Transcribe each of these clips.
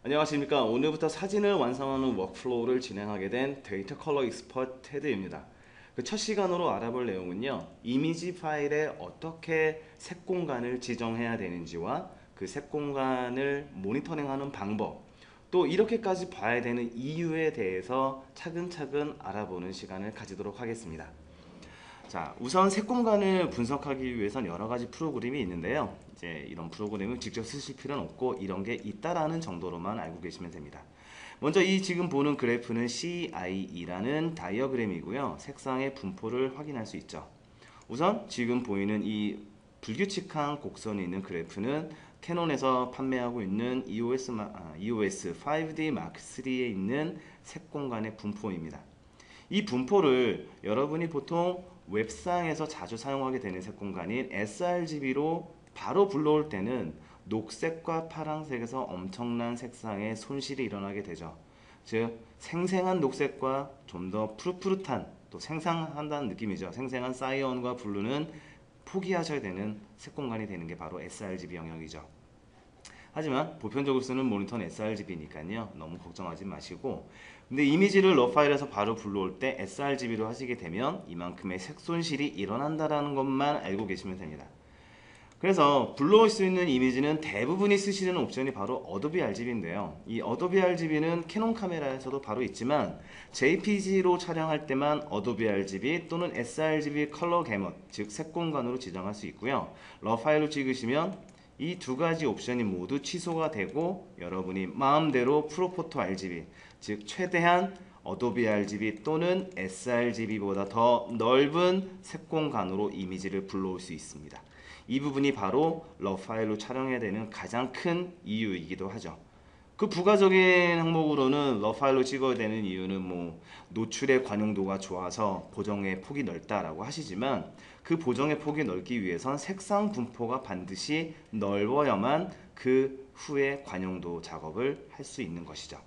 안녕하십니까. 오늘부터 사진을 완성하는 워크플로우를 진행하게 된 데이터 컬러 익스퍼트 테드입니다. 그 첫 시간으로 알아볼 내용은요. 이미지 파일에 어떻게 색 공간을 지정해야 되는지와 그 색 공간을 모니터링하는 방법, 또 이렇게까지 봐야 되는 이유에 대해서 차근차근 알아보는 시간을 가지도록 하겠습니다. 자, 우선 색 공간을 분석하기 위해선 여러 가지 프로그램이 있는데요. 이제 이런 프로그램을 직접 쓰실 필요는 없고 이런 게 있다라는 정도로만 알고 계시면 됩니다. 먼저 이 지금 보는 그래프는 CIE라는 다이어그램이고요. 색상의 분포를 확인할 수 있죠. 우선 지금 보이는 이 불규칙한 곡선이 있는 그래프는 캐논에서 판매하고 있는 EOS 5D Mark III에 있는 색 공간의 분포입니다. 이 분포를 여러분이 보통 웹상에서 자주 사용하게 되는 색 공간인 sRGB로 바로 불러올 때는 녹색과 파란색에서 엄청난 색상의 손실이 일어나게 되죠. 즉 생생한 녹색과 좀 더 푸릇푸릇한 또 생성한다는 느낌이죠. 생생한 사이언과 블루는 포기하셔야 되는 색 공간이 되는 게 바로 sRGB 영역이죠. 하지만 보편적으로 쓰는 모니터는 sRGB니까요. 너무 걱정하지 마시고, 근데 이미지를 러 파일에서 바로 불러올 때 sRGB로 하시게 되면 이만큼의 색 손실이 일어난다는 것만 알고 계시면 됩니다. 그래서 불러올 수 있는 이미지는 대부분이 쓰시는 옵션이 바로 어도비 RGB인데요. 이 어도비 RGB는 캐논 카메라에서도 바로 있지만 JPG로 촬영할 때만 어도비 RGB 또는 sRGB 컬러 개먼, 즉 색공간으로 지정할 수 있고요. 러 파일로 찍으시면 이 두 가지 옵션이 모두 취소가 되고 여러분이 마음대로 프로포토 RGB, 즉 최대한 어도비 RGB 또는 sRGB보다 더 넓은 색공간으로 이미지를 불러올 수 있습니다. 이 부분이 바로 러 파일로 촬영해야 되는 가장 큰 이유이기도 하죠. 그 부가적인 항목으로는 러 파일로 찍어야 되는 이유는 노출의 관용도가 좋아서 보정의 폭이 넓다라고 하시지만 그 보정의 폭이 넓기 위해선 색상 분포가 반드시 넓어야만 그 후에 관용도 작업을 할 수 있는 것이죠.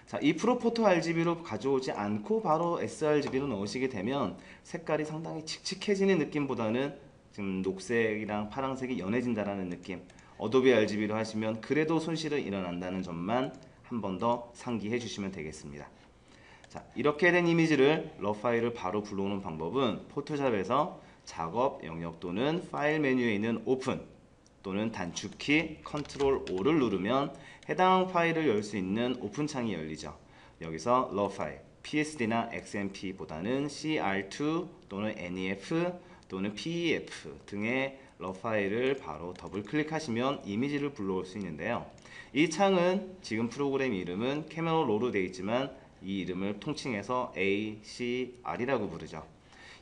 자, 이 프로포토 RGB로 가져오지 않고 바로 sRGB로 넣으시게 되면 색깔이 상당히 칙칙해지는 느낌보다는 지금 녹색이랑 파란색이 연해진다라는 느낌, 어도비 RGB로 하시면 그래도 손실은 일어난다는 점만 한 번 더 상기해 주시면 되겠습니다. 자, 이렇게 된 이미지를 러 파일을 바로 불러오는 방법은 포토샵에서 작업 영역 또는 파일 메뉴에 있는 오픈 또는 단축키 컨트롤 O를 누르면 해당 파일을 열 수 있는 오픈 창이 열리죠. 여기서 러 파일, PSD나 XMP보다는 CR2 또는 NEF 또는 PEF 등의 러 파일을 바로 더블 클릭하시면 이미지를 불러올 수 있는데요. 이 창은 지금 프로그램 이름은 캐메라 롤로 되어 있지만 이 이름을 통칭해서 ACR이라고 부르죠.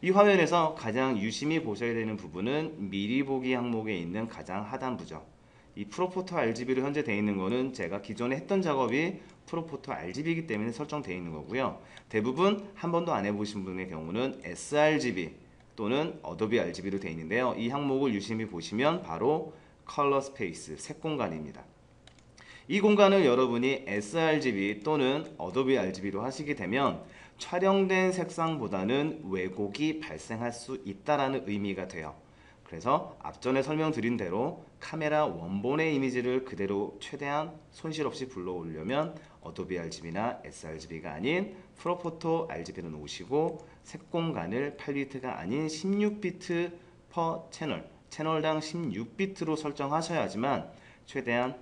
이 화면에서 가장 유심히 보셔야 되는 부분은 미리 보기 항목에 있는 가장 하단부죠. 이 프로포토 RGB로 현재 되어 있는 거는 제가 기존에 했던 작업이 프로포토 RGB이기 때문에 설정되어 있는 거고요. 대부분 한 번도 안 해보신 분의 경우는 sRGB 또는 어도비 RGB로 되어 있는데요. 이 항목을 유심히 보시면 바로 컬러 스페이스, 색 공간입니다. 이 공간을 여러분이 sRGB 또는 어도비 RGB로 하시게 되면 촬영된 색상보다는 왜곡이 발생할 수 있다라는 의미가 돼요. 그래서 앞전에 설명드린 대로 카메라 원본의 이미지를 그대로 최대한 손실 없이 불러오려면 어도비 RGB나 sRGB가 아닌 프로포토 RGB로 놓으시고 색 공간을 8비트가 아닌 16비트 per 채널당 16비트로 설정하셔야지만 최대한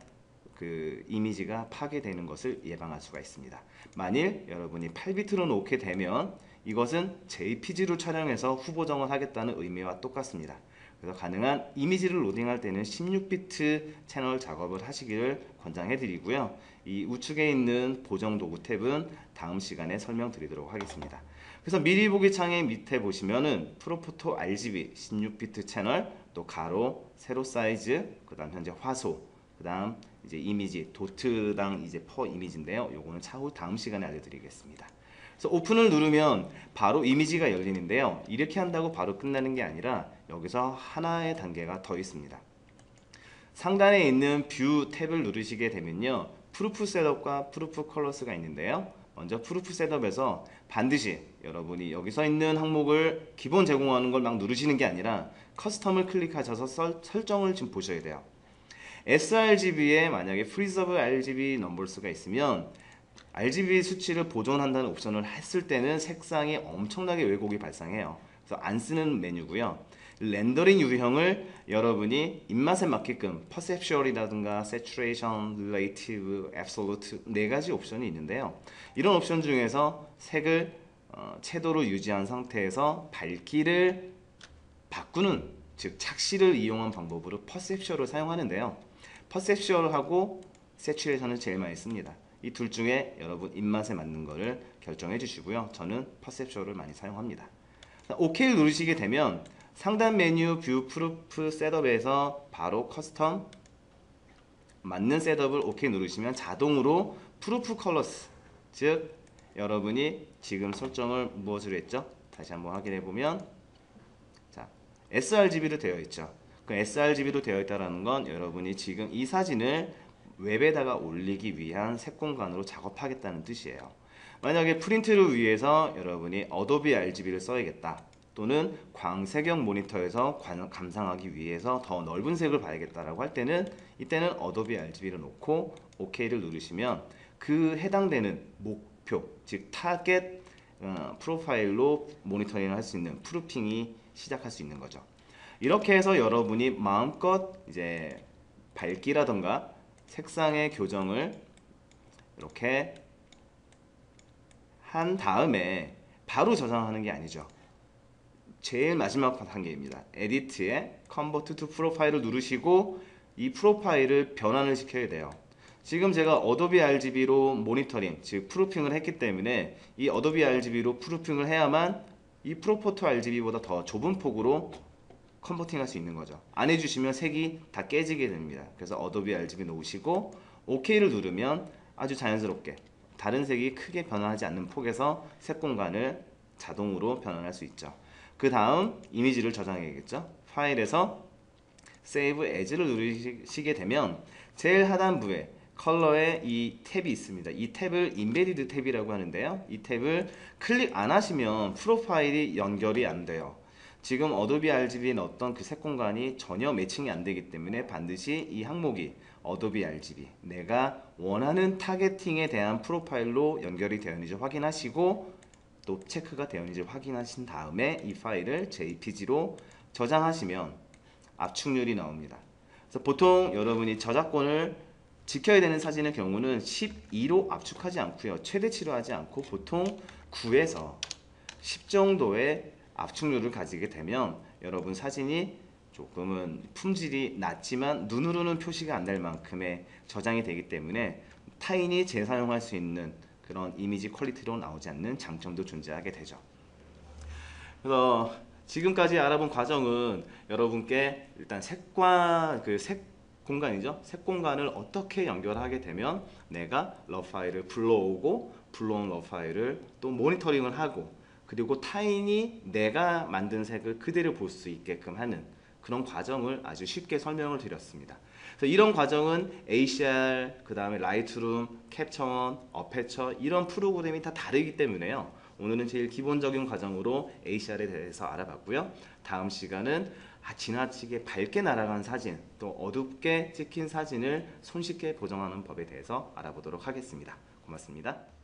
그 이미지가 파괴되는 것을 예방할 수가 있습니다. 만일 여러분이 8비트로 놓게 되면 이것은 JPG로 촬영해서 후보정을 하겠다는 의미와 똑같습니다. 그래서 가능한 이미지를 로딩할 때는 16비트 채널 작업을 하시기를 권장해 드리고요. 이 우측에 있는 보정 도구 탭은 다음 시간에 설명드리도록 하겠습니다. 그래서 미리 보기 창의 밑에 보시면은 프로포토 RGB 16비트 채널, 또 가로, 세로 사이즈, 그 다음 현재 화소, 그 다음 이제 이미지, 도트당 이제 퍼 이미지인데요. 요거는 차후 다음 시간에 알려드리겠습니다. 그래서 오픈을 누르면 바로 이미지가 열리는데요. 이렇게 한다고 바로 끝나는 게 아니라 여기서 하나의 단계가 더 있습니다. 상단에 있는 뷰 탭을 누르시게 되면요. 프루프 셋업과 프루프 컬러스가 있는데요. 먼저 프루프 셋업에서 반드시 여러분이 여기서 있는 항목을 기본 제공하는 걸 막 누르시는 게 아니라 커스텀을 클릭하셔서 설정을 좀 보셔야 돼요. sRGB에 만약에 preserve RGB 넘버스가 있으면 RGB 수치를 보존한다는 옵션을 했을 때는 색상이 엄청나게 왜곡이 발생해요. 그래서 안 쓰는 메뉴고요. 렌더링 유형을 여러분이 입맛에 맞게끔 perceptual이라든가 saturation, relative, absolute 네 가지 옵션이 있는데요. 이런 옵션 중에서 색을 채도로 유지한 상태에서 밝기를 바꾸는, 즉 착시를 이용한 방법으로 perceptual을 사용하는데요. perceptual하고 saturation을 제일 많이 씁니다. 이 둘 중에 여러분 입맛에 맞는 거를 결정해 주시고요. 저는 perceptual을 많이 사용합니다. OK를 누르시게 되면 상단 메뉴 뷰 프루프 셋업에서 바로 커스텀 맞는 셋업을 OK 누르시면 자동으로 프루프 컬러스, 즉 여러분이 지금 설정을 무엇으로 했죠? 다시 한번 확인해 보면 자, sRGB로 되어 있죠. 그 sRGB로 되어 있다는 건 여러분이 지금 이 사진을 웹에다가 올리기 위한 색 공간으로 작업하겠다는 뜻이에요. 만약에 프린트를 위해서 여러분이 어도비 RGB를 써야겠다, 또는 광색형 모니터에서 감상하기 위해서 더 넓은 색을 봐야겠다라고 할 때는 이때는 어도비 RGB를 놓고 OK를 누르시면 그 해당되는 목표, 즉 타겟 프로파일로 모니터링을 할 수 있는 프루핑이 시작할 수 있는 거죠. 이렇게 해서 여러분이 마음껏 이제 밝기라던가 색상의 교정을 이렇게 한 다음에 바로 저장하는 게 아니죠. 제일 마지막 단계입니다. 에디트에 컨버트 투 프로파일을 누르시고 이 프로파일을 변환을 시켜야 돼요. 지금 제가 어도비 RGB로 모니터링, 즉 프루핑을 했기 때문에 이 어도비 RGB로 프루핑을 해야만 이 프로포토 RGB보다 더 좁은 폭으로 컨버팅할 수 있는 거죠. 안 해주시면 색이 다 깨지게 됩니다. 그래서 어도비 RGB 놓으시고 OK를 누르면 아주 자연스럽게 다른 색이 크게 변화하지 않는 폭에서 색 공간을 자동으로 변환할 수 있죠. 그 다음 이미지를 저장해야겠죠. 파일에서 Save As를 누르시게 되면 제일 하단부에 컬러에 이 탭이 있습니다. 이 탭을 인베디드 탭이라고 하는데요. 이 탭을 클릭 안 하시면 프로파일이 연결이 안 돼요. 지금 어도비 RGB에 넣었던 그 색 공간이 전혀 매칭이 안 되기 때문에 반드시 이 항목이 어도비 RGB, 내가 원하는 타겟팅에 대한 프로파일로 연결이 되었는지 확인하시고 또 체크가 되었는지 확인하신 다음에 이 파일을 JPG로 저장하시면 압축률이 나옵니다. 그래서 보통 여러분이 저작권을 지켜야 되는 사진의 경우는 12로 압축하지 않고요. 최대치로 하지 않고 보통 9에서 10 정도의 압축률을 가지게 되면 여러분 사진이 조금은 품질이 낮지만 눈으로는 표시가 안 될 만큼의 저장이 되기 때문에 타인이 재사용할 수 있는 그런 이미지 퀄리티로 나오지 않는 장점도 존재하게 되죠. 그래서 지금까지 알아본 과정은 여러분께 일단 색과 그 색 공간이죠. 색 공간을 어떻게 연결하게 되면 내가 러 파일을 불러오고 불러온 러 파일을 또 모니터링을 하고 그리고 타인이 내가 만든 색을 그대로 볼 수 있게끔 하는 그런 과정을 아주 쉽게 설명을 드렸습니다. 그래서 이런 과정은 ACR, 그 다음에 라이트룸, 캡처원, 어페처 이런 프로그램이 다 다르기 때문에요. 오늘은 제일 기본적인 과정으로 ACR에 대해서 알아봤고요. 다음 시간은 지나치게 밝게 날아간 사진, 또 어둡게 찍힌 사진을 손쉽게 보정하는 법에 대해서 알아보도록 하겠습니다. 고맙습니다.